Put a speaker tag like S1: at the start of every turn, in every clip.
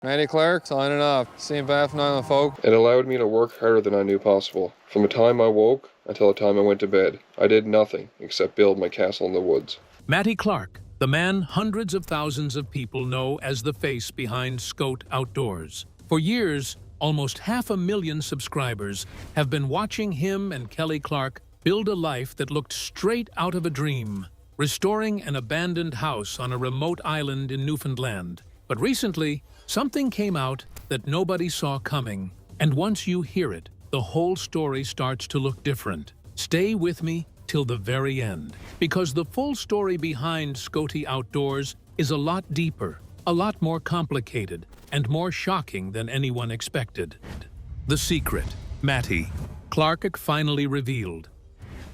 S1: Matty Clarke, signing off. St. Bathurst Island folk.
S2: It allowed me to work harder than I knew possible. From the time I woke until the time I went to bed, I did nothing except build my castle in the woods.
S3: Matty Clarke, the man hundreds of thousands of people know as the face behind Skote Outdoors. For years, almost 500,000 subscribers have been watching him and Kelly Clarke build a life that looked straight out of a dream, restoring an abandoned house on a remote island in Newfoundland. But recently, something came out that nobody saw coming, and once you hear it, the whole story starts to look different. Stay with me till the very end, because the full story behind Skote Outdoors is a lot deeper, a lot more complicated, and more shocking than anyone expected. The secret, Matty Clarke finally revealed.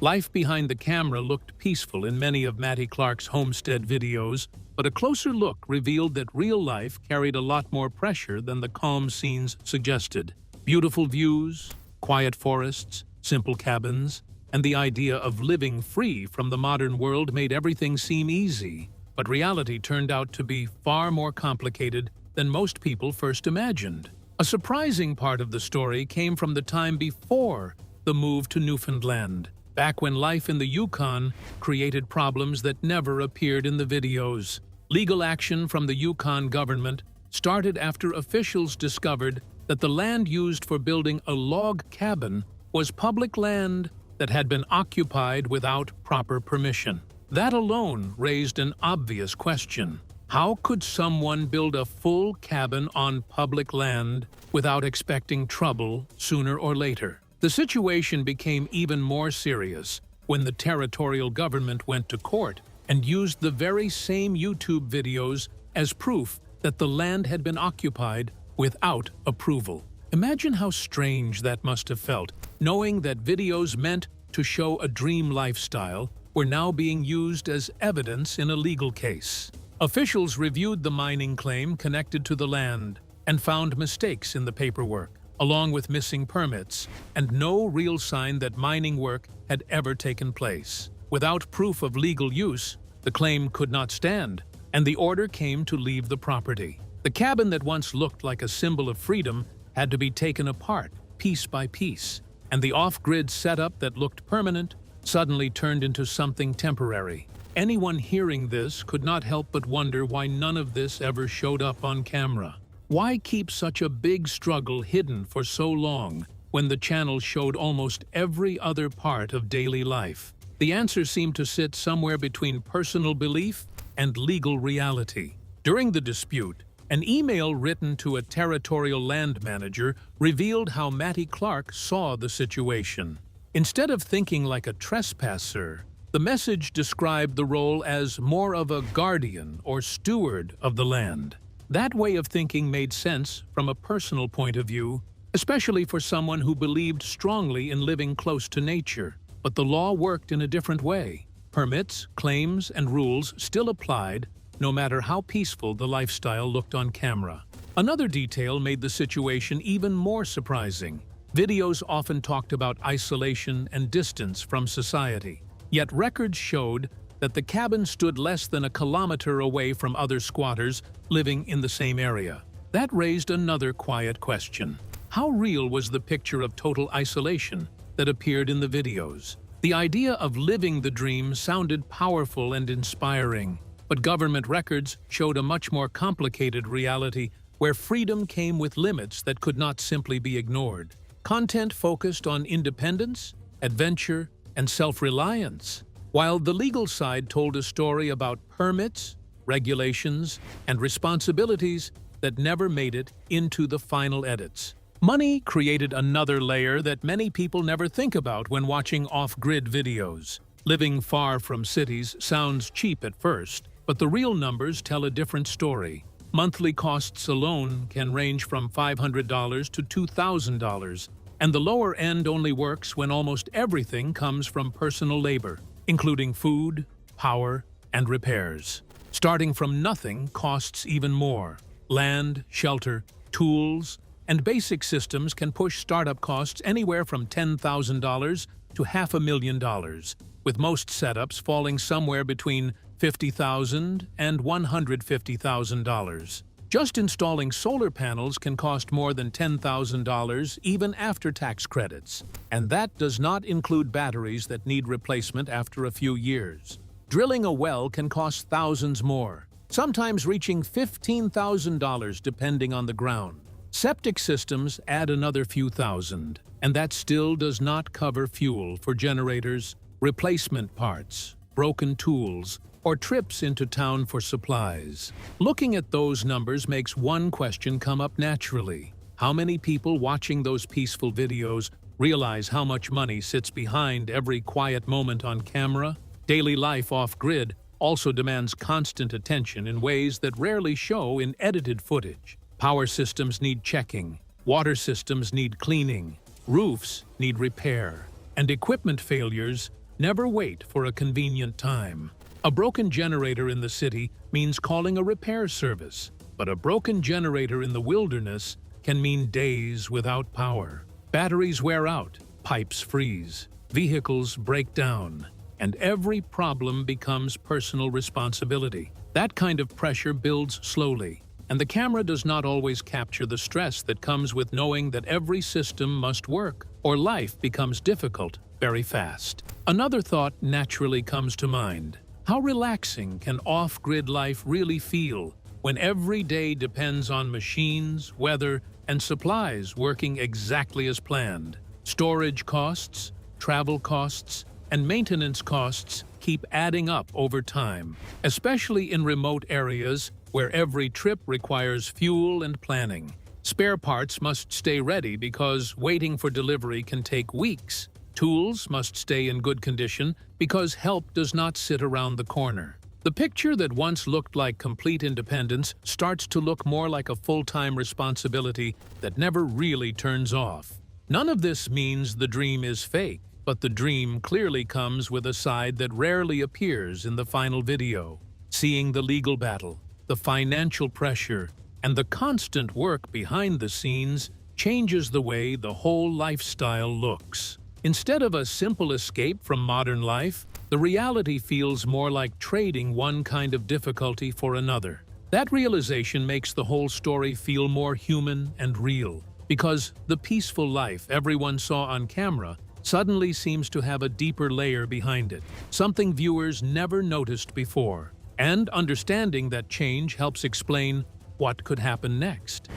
S3: Life behind the camera looked peaceful in many of Matty Clarke's homestead videos, but a closer look revealed that real life carried a lot more pressure than the calm scenes suggested. Beautiful views, quiet forests, simple cabins, and the idea of living free from the modern world made everything seem easy. But reality turned out to be far more complicated than most people first imagined. A surprising part of the story came from the time before the move to Newfoundland, back when life in the Yukon created problems that never appeared in the videos. Legal action from the Yukon government started after officials discovered that the land used for building a log cabin was public land that had been occupied without proper permission. That alone raised an obvious question. How could someone build a full cabin on public land without expecting trouble sooner or later? The situation became even more serious when the territorial government went to court and used the very same YouTube videos as proof that the land had been occupied without approval. Imagine how strange that must have felt, knowing that videos meant to show a dream lifestyle were now being used as evidence in a legal case. Officials reviewed the mining claim connected to the land and found mistakes in the paperwork, along with missing permits, and no real sign that mining work had ever taken place. Without proof of legal use, the claim could not stand, and the order came to leave the property. The cabin that once looked like a symbol of freedom had to be taken apart, piece by piece, and the off-grid setup that looked permanent suddenly turned into something temporary. Anyone hearing this could not help but wonder why none of this ever showed up on camera. Why keep such a big struggle hidden for so long when the channel showed almost every other part of daily life? The answer seemed to sit somewhere between personal belief and legal reality. During the dispute, an email written to a territorial land manager revealed how Matty Clarke saw the situation. Instead of thinking like a trespasser, the message described the role as more of a guardian or steward of the land. That way of thinking made sense from a personal point of view, especially for someone who believed strongly in living close to nature. But the law worked in a different way. Permits, claims, and rules still applied, no matter how peaceful the lifestyle looked on camera. Another detail made the situation even more surprising. Videos often talked about isolation and distance from society. Yet records showed that the cabin stood less than a kilometer away from other squatters living in the same area. That raised another quiet question. How real was the picture of total isolation that appeared in the videos? The idea of living the dream sounded powerful and inspiring, but government records showed a much more complicated reality where freedom came with limits that could not simply be ignored. Content focused on independence, adventure, and self-reliance, while the legal side told a story about permits, regulations, and responsibilities that never made it into the final edits. Money created another layer that many people never think about when watching off-grid videos. Living far from cities sounds cheap at first, but the real numbers tell a different story. Monthly costs alone can range from $500 to $2,000, and the lower end only works when almost everything comes from personal labor, including food, power, and repairs. Starting from nothing costs even more. Land, shelter, tools, and basic systems can push startup costs anywhere from $10,000 to $500,000, with most setups falling somewhere between $50,000 and $150,000. Just installing solar panels can cost more than $10,000 even after tax credits. And that does not include batteries that need replacement after a few years. Drilling a well can cost thousands more, sometimes reaching $15,000 depending on the ground. Septic systems add another few thousand, and that still does not cover fuel for generators, replacement parts, broken tools, or trips into town for supplies. Looking at those numbers makes one question come up naturally. How many people watching those peaceful videos realize how much money sits behind every quiet moment on camera? Daily life off-grid also demands constant attention in ways that rarely show in edited footage. Power systems need checking, water systems need cleaning, roofs need repair, and equipment failures never wait for a convenient time. A broken generator in the city means calling a repair service, but a broken generator in the wilderness can mean days without power. Batteries wear out, pipes freeze, vehicles break down, and every problem becomes personal responsibility. That kind of pressure builds slowly, and the camera does not always capture the stress that comes with knowing that every system must work, or life becomes difficult very fast. Another thought naturally comes to mind. How relaxing can off-grid life really feel when every day depends on machines, weather, and supplies working exactly as planned? Storage costs, travel costs, and maintenance costs keep adding up over time, especially in remote areas where every trip requires fuel and planning. Spare parts must stay ready because waiting for delivery can take weeks. Tools must stay in good condition because help does not sit around the corner. The picture that once looked like complete independence starts to look more like a full-time responsibility that never really turns off. None of this means the dream is fake, but the dream clearly comes with a side that rarely appears in the final video. Seeing the legal battle, the financial pressure, and the constant work behind the scenes changes the way the whole lifestyle looks. Instead of a simple escape from modern life, the reality feels more like trading one kind of difficulty for another. That realization makes the whole story feel more human and real, because the peaceful life everyone saw on camera suddenly seems to have a deeper layer behind it, something viewers never noticed before. And understanding that change helps explain what could happen next.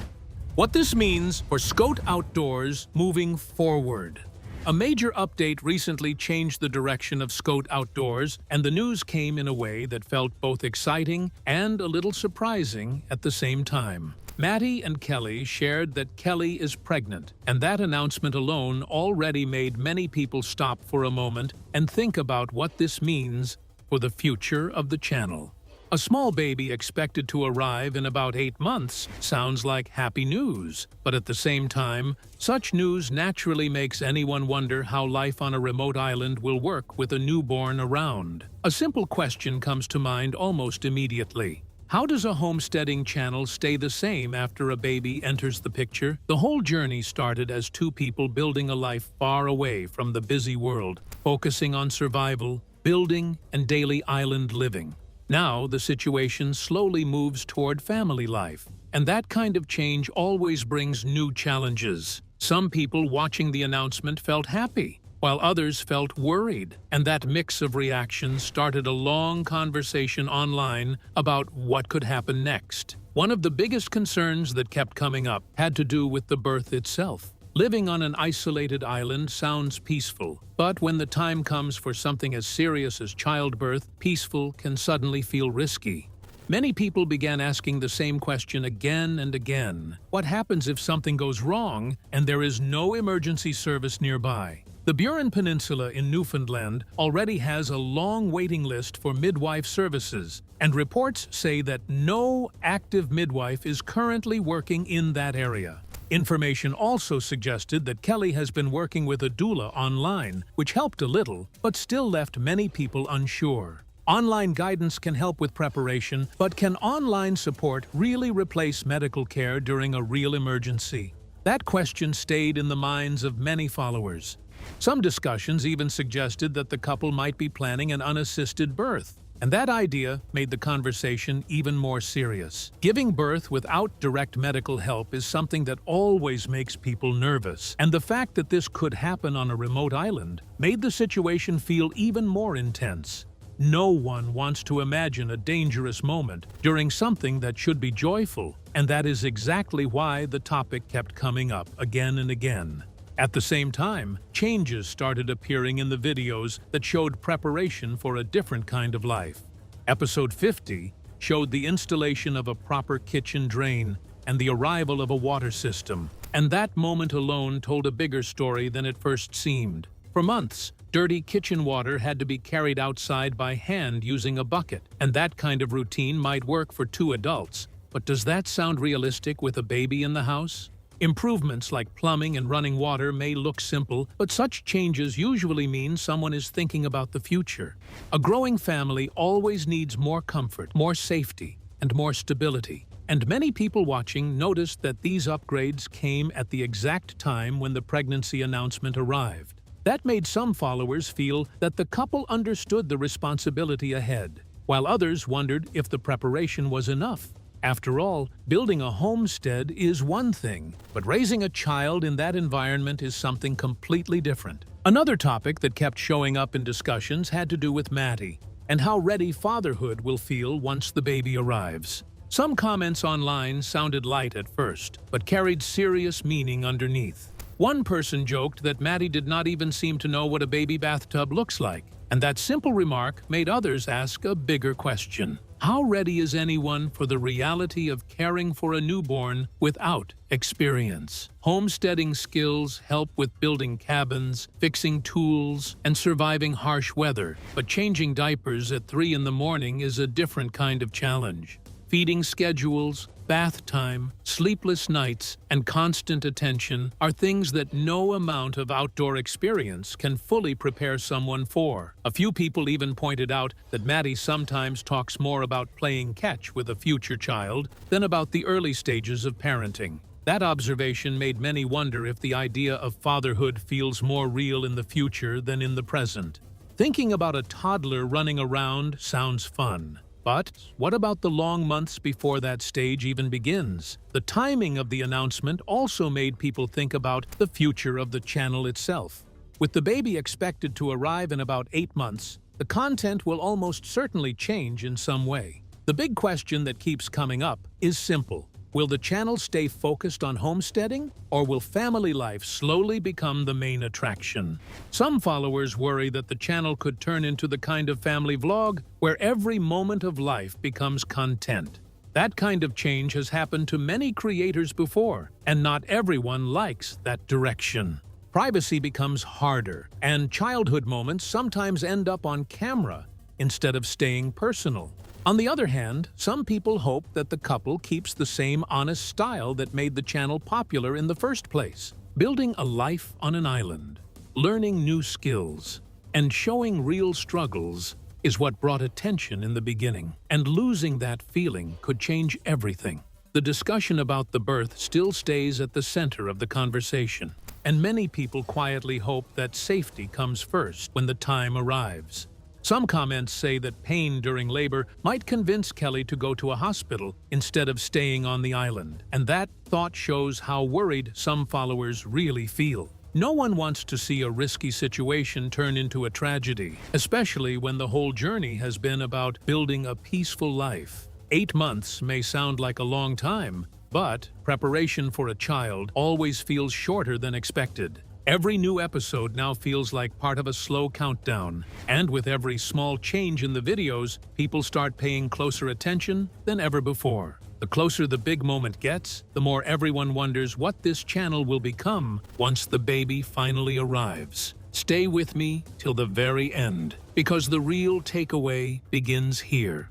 S3: What this means for Skote Outdoors moving forward. A major update recently changed the direction of Skote Outdoors, and the news came in a way that felt both exciting and a little surprising at the same time. Matty and Kelly shared that Kelly is pregnant, and that announcement alone already made many people stop for a moment and think about what this means for the future of the channel. A small baby expected to arrive in about 8 months sounds like happy news, but at the same time, such news naturally makes anyone wonder how life on a remote island will work with a newborn around. A simple question comes to mind almost immediately. How does a homesteading channel stay the same after a baby enters the picture? The whole journey started as two people building a life far away from the busy world, focusing on survival, building, and daily island living. Now, the situation slowly moves toward family life, and that kind of change always brings new challenges. Some people watching the announcement felt happy, while others felt worried, and that mix of reactions started a long conversation online about what could happen next. One of the biggest concerns that kept coming up had to do with the birth itself. Living on an isolated island sounds peaceful, but when the time comes for something as serious as childbirth, peaceful can suddenly feel risky. Many people began asking the same question again and again. What happens if something goes wrong and there is no emergency service nearby? The Burin Peninsula in Newfoundland already has a long waiting list for midwife services, and reports say that no active midwife is currently working in that area. Information also suggested that Kelly has been working with a doula online, which helped a little, but still left many people unsure. Online guidance can help with preparation, but can online support really replace medical care during a real emergency? That question stayed in the minds of many followers. Some discussions even suggested that the couple might be planning an unassisted birth. And that idea made the conversation even more serious. Giving birth without direct medical help is something that always makes people nervous, and the fact that this could happen on a remote island made the situation feel even more intense. No one wants to imagine a dangerous moment during something that should be joyful, and that is exactly why the topic kept coming up again and again. At the same time, changes started appearing in the videos that showed preparation for a different kind of life. Episode 50 showed the installation of a proper kitchen drain and the arrival of a water system, and that moment alone told a bigger story than it first seemed. For months, dirty kitchen water had to be carried outside by hand using a bucket, and that kind of routine might work for 2 adults. But does that sound realistic with a baby in the house? Improvements like plumbing and running water may look simple, but such changes usually mean someone is thinking about the future. A growing family always needs more comfort, more safety, and more stability. And many people watching noticed that these upgrades came at the exact time when the pregnancy announcement arrived. That made some followers feel that the couple understood the responsibility ahead, while others wondered if the preparation was enough. After all, building a homestead is one thing, but raising a child in that environment is something completely different. Another topic that kept showing up in discussions had to do with Matty and how ready fatherhood will feel once the baby arrives. Some comments online sounded light at first, but carried serious meaning underneath. One person joked that Matty did not even seem to know what a baby bathtub looks like, and that simple remark made others ask a bigger question. How ready is anyone for the reality of caring for a newborn without experience? Homesteading skills help with building cabins, fixing tools, and surviving harsh weather, but changing diapers at 3 in the morning is a different kind of challenge. Feeding schedules, bath time, sleepless nights, and constant attention are things that no amount of outdoor experience can fully prepare someone for. A few people even pointed out that Matty sometimes talks more about playing catch with a future child than about the early stages of parenting. That observation made many wonder if the idea of fatherhood feels more real in the future than in the present. Thinking about a toddler running around sounds fun. But what about the long months before that stage even begins? The timing of the announcement also made people think about the future of the channel itself. With the baby expected to arrive in about 8 months, the content will almost certainly change in some way. The big question that keeps coming up is simple. Will the channel stay focused on homesteading, or will family life slowly become the main attraction? Some followers worry that the channel could turn into the kind of family vlog where every moment of life becomes content. That kind of change has happened to many creators before, and not everyone likes that direction. Privacy becomes harder, and childhood moments sometimes end up on camera instead of staying personal. On the other hand, some people hope that the couple keeps the same honest style that made the channel popular in the first place, building a life on an island, learning new skills, and showing real struggles is what brought attention in the beginning, and losing that feeling could change everything. The discussion about the birth still stays at the center of the conversation, and many people quietly hope that safety comes first when the time arrives. Some comments say that pain during labor might convince Kelly to go to a hospital instead of staying on the island, and that thought shows how worried some followers really feel. No one wants to see a risky situation turn into a tragedy, especially when the whole journey has been about building a peaceful life. 8 months may sound like a long time, but preparation for a child always feels shorter than expected. Every new episode now feels like part of a slow countdown, and with every small change in the videos, people start paying closer attention than ever before. The closer the big moment gets, the more everyone wonders what this channel will become once the baby finally arrives. Stay with me till the very end, because the real takeaway begins here.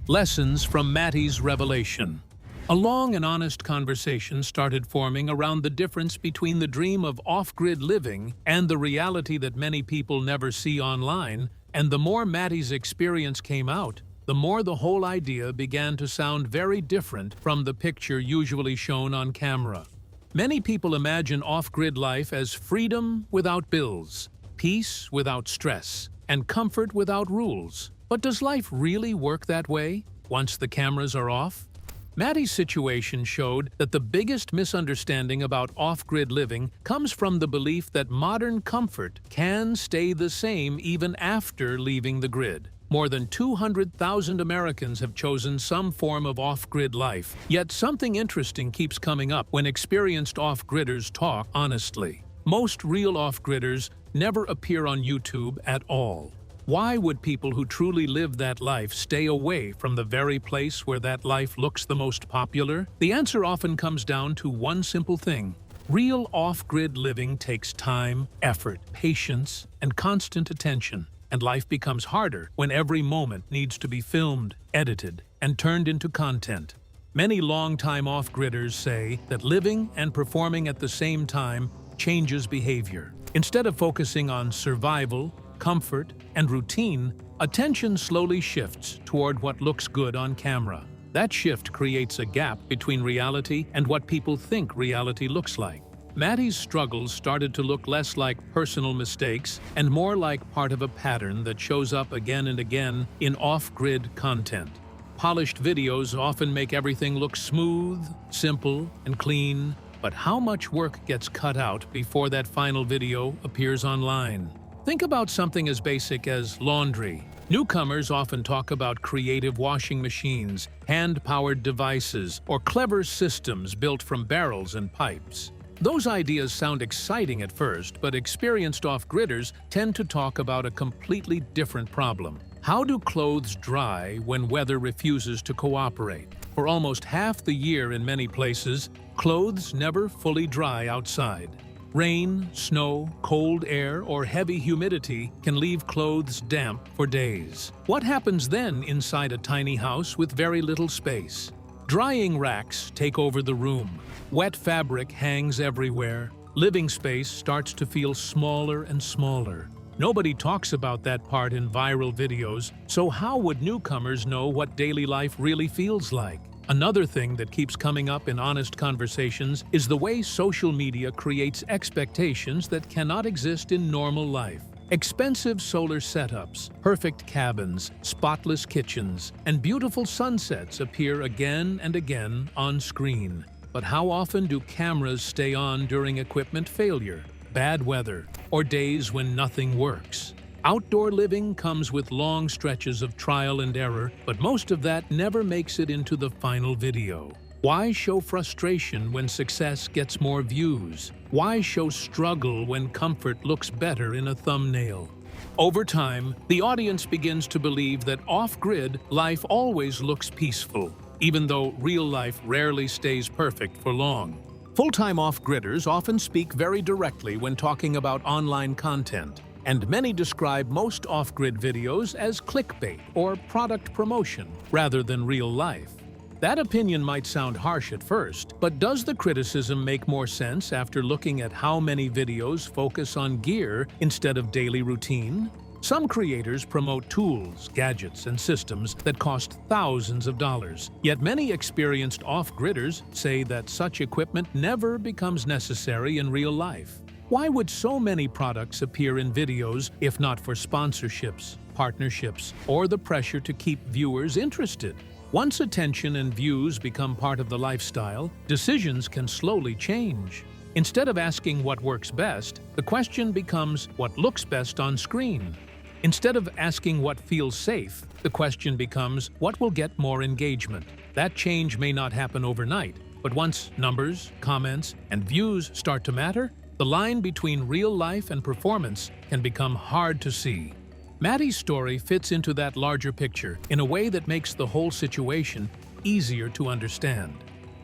S3: Lessons from Matty's revelation. A long and honest conversation started forming around the difference between the dream of off-grid living and the reality that many people never see online, and the more Matty's experience came out, the more the whole idea began to sound very different from the picture usually shown on camera. Many people imagine off-grid life as freedom without bills, peace without stress, and comfort without rules. But does life really work that way, once the cameras are off? Matty's situation showed that the biggest misunderstanding about off-grid living comes from the belief that modern comfort can stay the same even after leaving the grid. More than 200,000 Americans have chosen some form of off-grid life. Yet something interesting keeps coming up when experienced off-gridders talk honestly. Most real off-gridders never appear on YouTube at all. Why would people who truly live that life stay away from the very place where that life looks the most popular? The answer often comes down to one simple thing. Real off-grid living takes time, effort, patience, and constant attention. And life becomes harder when every moment needs to be filmed, edited, and turned into content. Many long-time off-gridders say that living and performing at the same time changes behavior. Instead of focusing on survival, comfort, and routine, attention slowly shifts toward what looks good on camera. That shift creates a gap between reality and what people think reality looks like. Matty's struggles started to look less like personal mistakes and more like part of a pattern that shows up again and again in off-grid content. Polished videos often make everything look smooth, simple, and clean, but how much work gets cut out before that final video appears online? Think about something as basic as laundry. Newcomers often talk about creative washing machines, hand-powered devices, or clever systems built from barrels and pipes. Those ideas sound exciting at first, but experienced off-gridders tend to talk about a completely different problem. How do clothes dry when weather refuses to cooperate? For almost half the year in many places, clothes never fully dry outside. Rain, snow, cold air, or heavy humidity can leave clothes damp for days. What happens then inside a tiny house with very little space? Drying racks take over the room. Wet fabric hangs everywhere. Living space starts to feel smaller and smaller. Nobody talks about that part in viral videos, so how would newcomers know what daily life really feels like? Another thing that keeps coming up in honest conversations is the way social media creates expectations that cannot exist in normal life. Expensive solar setups, perfect cabins, spotless kitchens, and beautiful sunsets appear again and again on screen. But how often do cameras stay on during equipment failure, bad weather, or days when nothing works? Outdoor living comes with long stretches of trial and error, but most of that never makes it into the final video. Why show frustration when success gets more views? Why show struggle when comfort looks better in a thumbnail? Over time, the audience begins to believe that off-grid life always looks peaceful, even though real life rarely stays perfect for long. Full-time off-gridders often speak very directly when talking about online content, and many describe most off-grid videos as clickbait or product promotion rather than real life. That opinion might sound harsh at first, but does the criticism make more sense after looking at how many videos focus on gear instead of daily routine? Some creators promote tools, gadgets, and systems that cost thousands of dollars. Yet many experienced off-gridders say that such equipment never becomes necessary in real life. Why would so many products appear in videos if not for sponsorships, partnerships, or the pressure to keep viewers interested? Once attention and views become part of the lifestyle, decisions can slowly change. Instead of asking what works best, the question becomes what looks best on screen. Instead of asking what feels safe, the question becomes what will get more engagement. That change may not happen overnight, but once numbers, comments, and views start to matter, the line between real life and performance can become hard to see. Matty's story fits into that larger picture in a way that makes the whole situation easier to understand.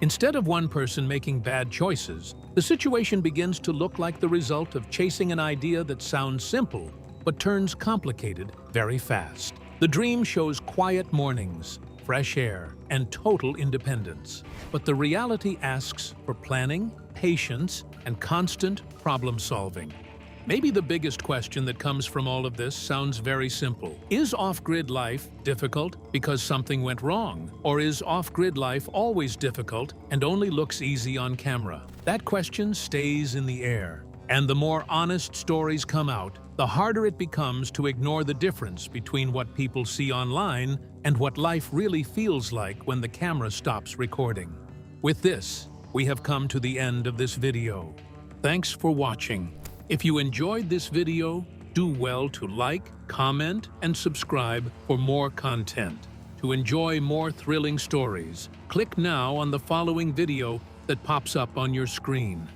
S3: Instead of one person making bad choices, the situation begins to look like the result of chasing an idea that sounds simple but turns complicated very fast. The dream shows quiet mornings, fresh air, and total independence. But the reality asks for planning, patience, and constant problem-solving. Maybe the biggest question that comes from all of this sounds very simple. Is off-grid life difficult because something went wrong? Or is off-grid life always difficult and only looks easy on camera? That question stays in the air. And the more honest stories come out, the harder it becomes to ignore the difference between what people see online and what life really feels like when the camera stops recording. With this, we have come to the end of this video. Thanks for watching. If you enjoyed this video, do well to like, comment, and subscribe for more content. To enjoy more thrilling stories, click now on the following video that pops up on your screen.